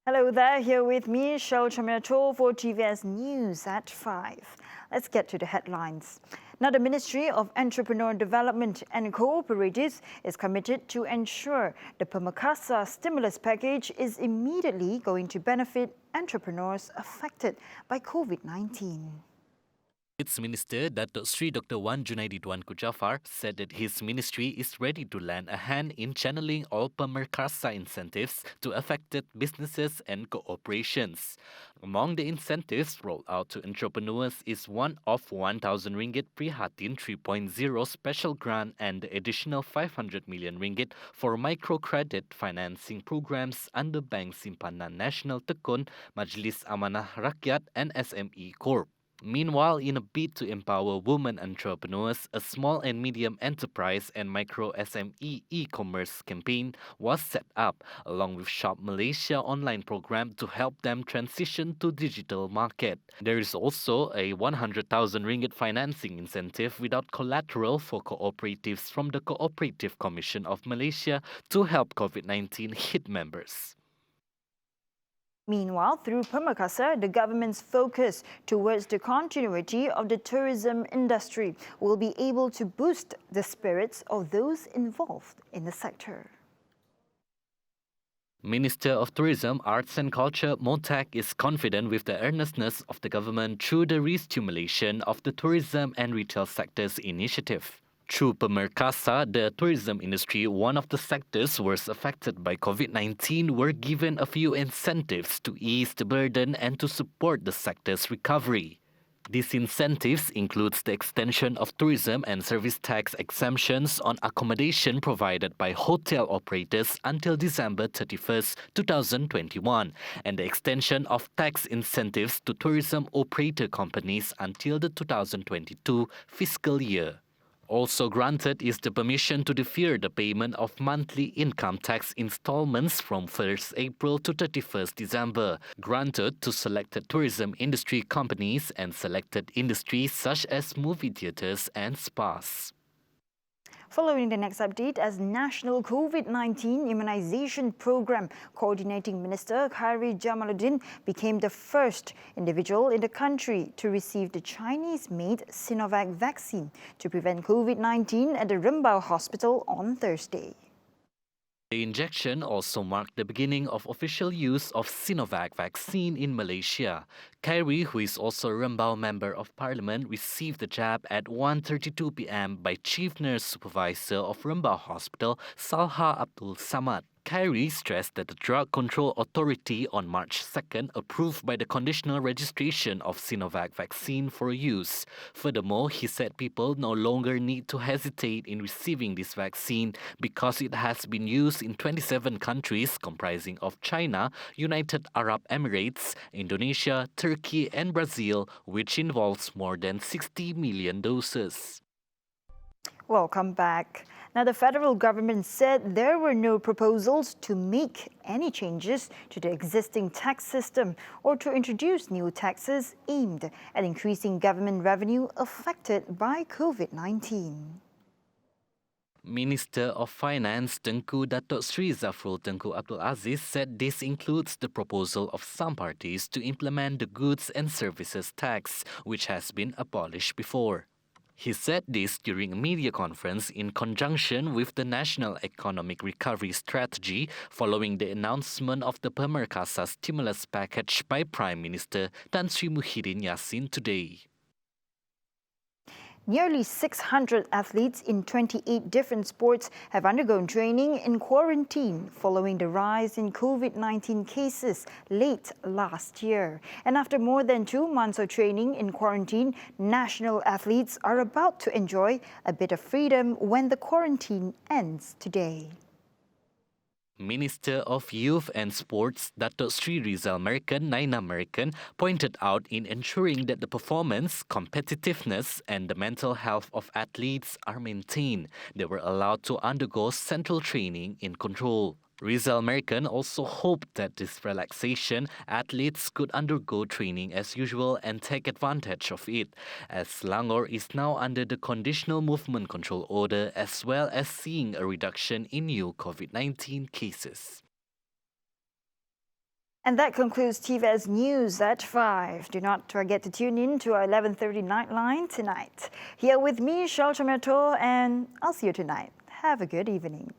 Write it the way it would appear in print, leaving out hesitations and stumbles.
Hello there, here with me, Shel Chaminato for TVS News at 5. Let's get to the headlines. Now, the Ministry of Entrepreneur Development and Cooperatives is committed to ensure the Pemerkasa stimulus package is immediately going to benefit entrepreneurs affected by COVID-19. Its Minister, Datuk Sri Dr. Wan Junaidi Tuanku Jaafar, said that his ministry is ready to lend a hand in channeling all Pemerkasa incentives to affected businesses and corporations. Among the incentives rolled out to entrepreneurs is one of 1,000 ringgit Prihatin 3.0 special grant and the additional 500 million ringgit for microcredit financing programs under Bank Simpanan Nasional Tekun, Majlis Amanah Rakyat and SME Corp. Meanwhile, in a bid to empower women entrepreneurs, a small and medium enterprise and micro SME e-commerce campaign was set up, along with Shop Malaysia online program to help them transition to digital market. There is also a 100,000 ringgit financing incentive without collateral for cooperatives from the Cooperative Commission of Malaysia to help COVID-19 hit members. Meanwhile, through Pemerkasa, the government's focus towards the continuity of the tourism industry will be able to boost the spirits of those involved in the sector. Minister of Tourism, Arts and Culture, MEDAC, is confident with the earnestness of the government through the re-stimulation of the tourism and retail sectors initiative. Through Pemerkasa, the tourism industry, one of the sectors worst affected by COVID-19, were given a few incentives to ease the burden and to support the sector's recovery. These incentives includes the extension of tourism and service tax exemptions on accommodation provided by hotel operators until December 31st, 2021, and the extension of tax incentives to tourism operator companies until the 2022 fiscal year. Also granted is the permission to defer the payment of monthly income tax installments from 1st April to 31st December, granted to selected tourism industry companies and selected industries such as movie theatres and spas. Following the next update, as National COVID-19 Immunization Program Coordinating Minister, Khairy Jamaluddin became the first individual in the country to receive the Chinese-made Sinovac vaccine to prevent COVID-19 at the Rembau Hospital on Thursday. The injection also marked the beginning of official use of Sinovac vaccine in Malaysia. Khairy, who is also a Rembau Member of Parliament, received the jab at 1:32 p.m. by Chief Nurse Supervisor of Rembau Hospital, Salha Abdul Samad. Khairy stressed that the Drug Control Authority on March 2nd approved by the conditional registration of Sinovac vaccine for use. Furthermore, he said people no longer need to hesitate in receiving this vaccine because it has been used in 27 countries comprising of China, United Arab Emirates, Indonesia, Turkey and Brazil, which involves more than 60 million doses. Welcome back. Now, the federal government said there were no proposals to make any changes to the existing tax system or to introduce new taxes aimed at increasing government revenue affected by COVID-19. Minister of Finance Tengku Datuk Sri Zafrul Tengku Abdul Aziz said this includes the proposal of some parties to implement the goods and services tax, which has been abolished before. He said this during a media conference in conjunction with the National Economic Recovery Strategy following the announcement of the Pemerkasa stimulus package by Prime Minister Tan Sri Muhyiddin Yassin today. Nearly 600 athletes in 28 different sports have undergone training in quarantine following the rise in COVID-19 cases late last year. And after more than 2 months of training in quarantine, national athletes are about to enjoy a bit of freedom when the quarantine ends today. Minister of Youth and Sports Datuk Sri Rizal Merican Naina Merican pointed out in ensuring that the performance, competitiveness and the mental health of athletes are maintained, they were allowed to undergo central training in control. Rizal American also hoped that this relaxation, athletes could undergo training as usual and take advantage of it, as Selangor is now under the Conditional Movement Control Order as well as seeing a reduction in new COVID-19 cases. And that concludes TVS News at 5. Do not forget to tune in to our 11:30 Nightline tonight. Here with me, Charles Tomato, and I'll see you tonight. Have a good evening.